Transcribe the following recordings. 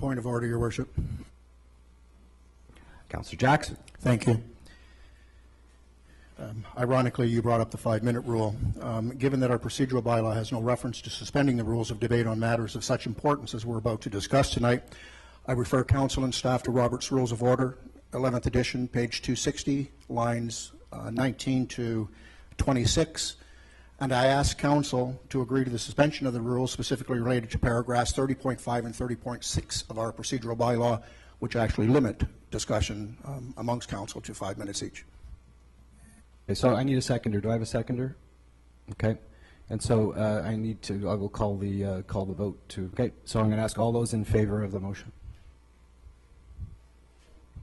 Point of order, Your Worship. Councillor Jackson. Thank you. Ironically, you brought up the 5-minute rule. Given that our procedural bylaw has no reference to suspending the rules of debate on matters of such importance as we're about to discuss tonight, I refer council and staff to Robert's Rules of Order, 11th edition, page 260, lines 19 to 26, and I ask council to agree to the suspension of the rules specifically related to paragraphs 30.5 and 30.6 of our procedural bylaw, which actually limit discussion amongst council to 5 minutes each. Okay, so I need a seconder. Do I have a seconder? Okay, and so I will call the vote to. Okay, so I'm going to ask all those in favor of the motion.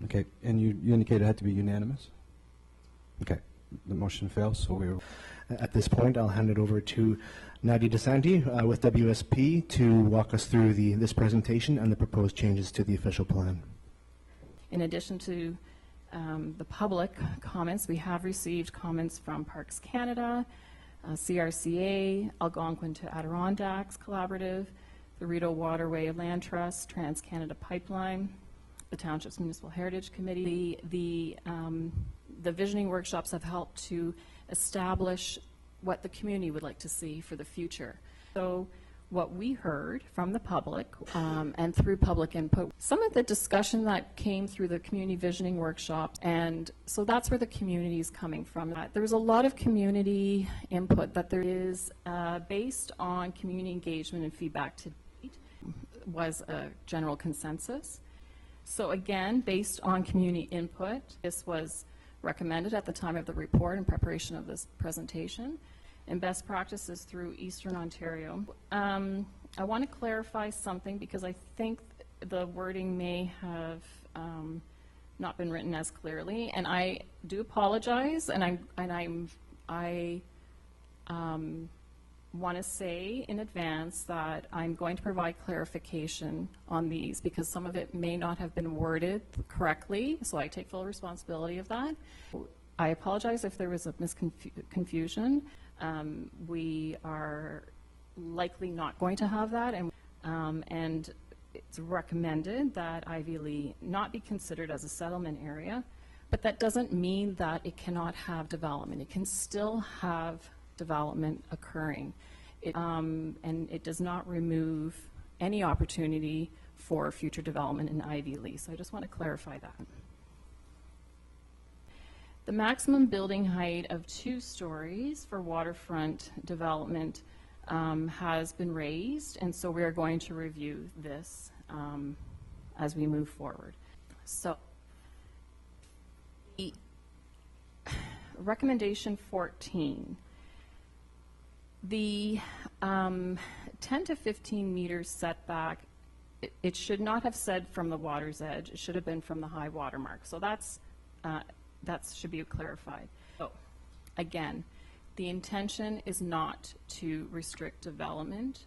Okay, and you indicated it had to be unanimous. Okay, the motion fails. So we. At this point, I'll hand it over to Nadia DeSanti with WSP to walk us through this presentation and the proposed changes to the official plan. In addition to the public comments, we have received comments from Parks Canada, CRCA, Algonquin to Adirondacks Collaborative, the Rideau Waterway Land Trust, Trans-Canada Pipeline, the Township's Municipal Heritage Committee. The visioning workshops have helped to establish what the community would like to see for the future. So what we heard from the public and through public input, some of the discussion that came through the community visioning workshop, and so that's where the community is coming from. There was a lot of community input that there is based on community engagement and feedback to date was a general consensus. So again, based on community input, this was recommended at the time of the report in preparation of this presentation, and best practices through Eastern Ontario. I want to clarify something because I think the wording may have not been written as clearly, and I do apologize, and I want to say in advance that I'm going to provide clarification on these because some of it may not have been worded correctly, so I take full responsibility of that. I apologize if there was a misconfusion. We are likely not going to have that, and it's recommended that Ivy Lee not be considered as a settlement area, but that doesn't mean that it cannot have development. It can still have development occurring, and it does not remove any opportunity for future development in Ivy Lee. So I just want to clarify that. The maximum building height of 2 stories for waterfront development has been raised, and so we are going to review this as we move forward. So recommendation 14. The 10 to 15 meters setback, it should not have said from the water's edge. It should have been from the high water mark. So that should be clarified. So again, the intention is not to restrict development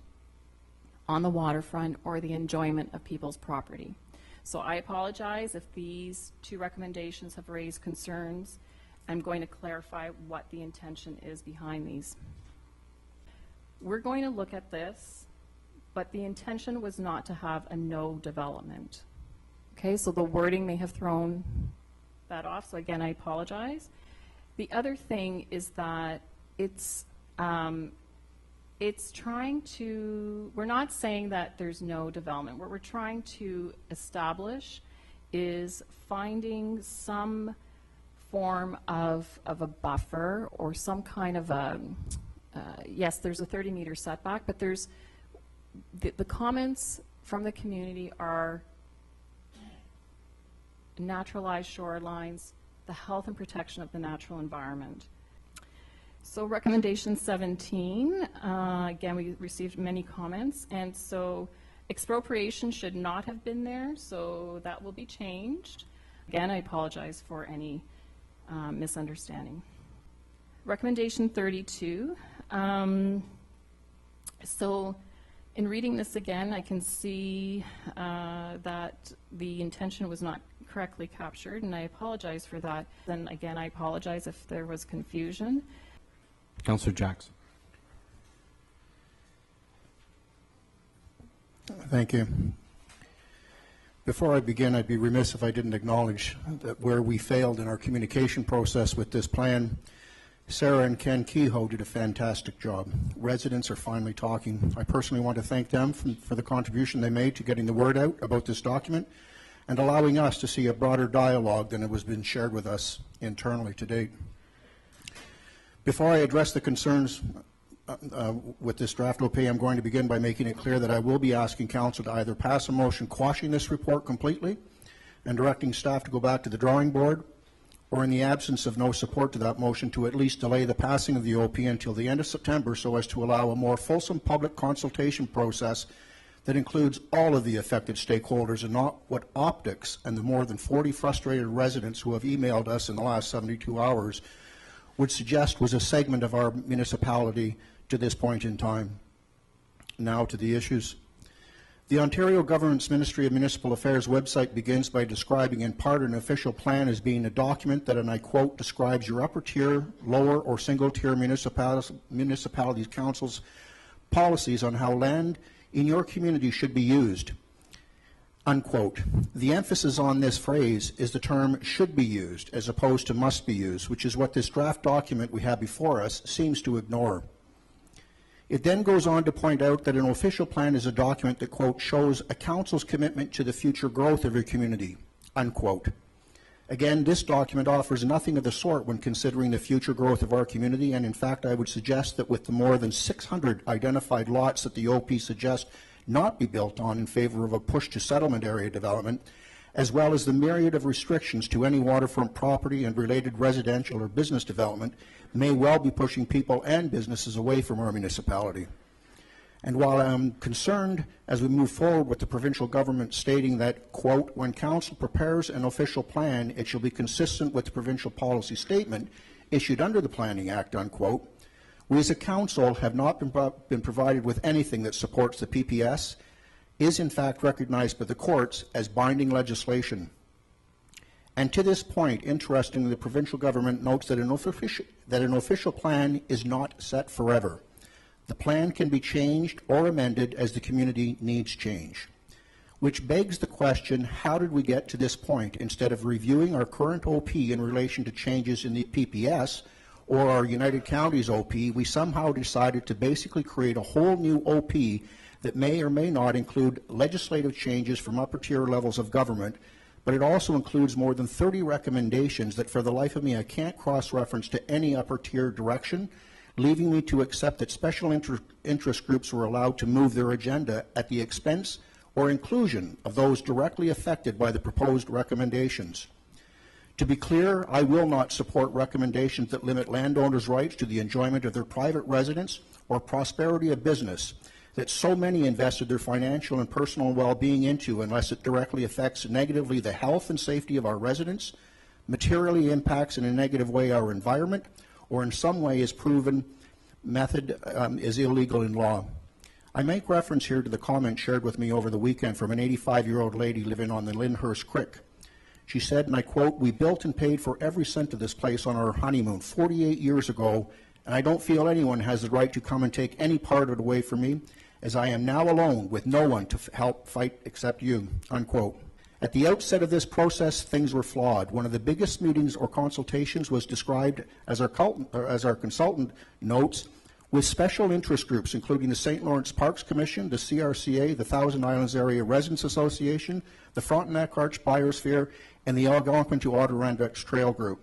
on the waterfront or the enjoyment of people's property. So I apologize if these 2 recommendations have raised concerns. I'm going to clarify what the intention is behind these. We're going to look at this, but the intention was not to have a no development. Okay, so the wording may have thrown that off, so again, I apologize. The other thing is that it's trying to, we're not saying that there's no development. What we're trying to establish is finding some form of a buffer or some kind of a, yes, there's a 30-meter setback, but there's, the comments from the community are naturalized shorelines, the health and protection of the natural environment. So recommendation 17, again, we received many comments, and so expropriation should not have been there, so that will be changed. Again, I apologize for any misunderstanding. Recommendation 32. So in reading this again, I can see that the intention was not correctly captured, and I apologize for that. Then again, I apologize if there was confusion. Councillor Jackson. Thank you. Before I begin, I'd be remiss if I didn't acknowledge that where we failed in our communication process with this plan, Sarah and Ken Kehoe did a fantastic job. Residents are finally talking. I personally want to thank them for the contribution they made to getting the word out about this document and allowing us to see a broader dialogue than it has been shared with us internally to date. Before I address the concerns with this draft OP, I'm going to begin by making it clear that I will be asking Council to either pass a motion quashing this report completely and directing staff to go back to the drawing board, or in the absence of no support to that motion, to at least delay the passing of the OP until the end of September so as to allow a more fulsome public consultation process that includes all of the affected stakeholders and not what optics and the more than 40 frustrated residents who have emailed us in the last 72 hours would suggest was a segment of our municipality to this point in time. Now to the issues. The Ontario Government's Ministry of Municipal Affairs website begins by describing in part an official plan as being a document that, and I quote, describes your upper tier, lower or single tier municipalities councils policies on how land in your community should be used, unquote. The emphasis on this phrase is the term should be used as opposed to must be used, which is what this draft document we have before us seems to ignore. It then goes on to point out that an official plan is a document that, quote, shows a council's commitment to the future growth of your community, unquote. Again, this document offers nothing of the sort when considering the future growth of our community, and in fact I would suggest that with the more than 600 identified lots that the OP suggests not be built on in favor of a push to settlement area development, as well as the myriad of restrictions to any waterfront property and related residential or business development, may well be pushing people and businesses away from our municipality. And while I am concerned as we move forward with the provincial government stating that, quote, when council prepares an official plan, it shall be consistent with the provincial policy statement issued under the Planning Act, unquote, we as a council have not been provided with anything that supports the PPS, is in fact recognized by the courts as binding legislation. And to this point, interestingly, the provincial government notes that an official plan is not set forever. The plan can be changed or amended as the community needs change. Which begs the question, how did we get to this point? Instead of reviewing our current OP in relation to changes in the PPS or our United Counties OP, we somehow decided to basically create a whole new OP that may or may not include legislative changes from upper tier levels of government, but it also includes more than 30 recommendations that for the life of me I can't cross-reference to any upper tier direction, leaving me to accept that special interest groups were allowed to move their agenda at the expense or inclusion of those directly affected by the proposed recommendations. To be clear, I will not support recommendations that limit landowners' rights to the enjoyment of their private residence or prosperity of business that so many invested their financial and personal well-being into unless it directly affects negatively the health and safety of our residents, materially impacts in a negative way our environment, or in some way is proven method is illegal in law. I make reference here to the comment shared with me over the weekend from an 85-year-old lady living on the Lyndhurst Creek. She said, and I quote, we built and paid for every cent of this place on our honeymoon 48 years ago, and I don't feel anyone has the right to come and take any part of it away from me, as I am now alone with no one to help fight except you, unquote. At the outset of this process, things were flawed. One of the biggest meetings or consultations was described as our consultant notes with special interest groups, including the St. Lawrence Parks Commission, the CRCA, the Thousand Islands Area Residents Association, the Frontenac Arch Biosphere, and the Algonquin to Adirondacks Trail Group.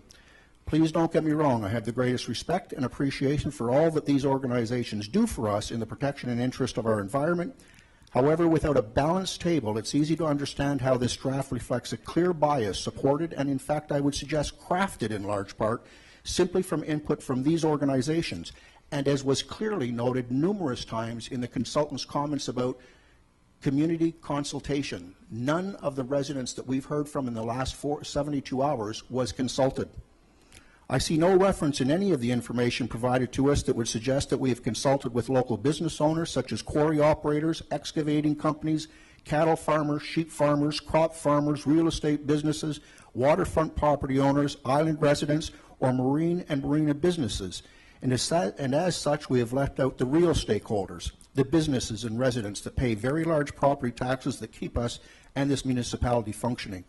Please don't get me wrong, I have the greatest respect and appreciation for all that these organizations do for us in the protection and interest of our environment. However, without a balanced table, it's easy to understand how this draft reflects a clear bias supported and, in fact, I would suggest crafted in large part simply from input from these organizations, and as was clearly noted numerous times in the consultants' comments about community consultation. None of the residents that we've heard from in the last 72 hours was consulted. I see no reference in any of the information provided to us that would suggest that we have consulted with local business owners such as quarry operators, excavating companies, cattle farmers, sheep farmers, crop farmers, real estate businesses, waterfront property owners, island residents, or marine and marina businesses. And as such, we have left out the real stakeholders, the businesses and residents that pay very large property taxes that keep us and this municipality functioning.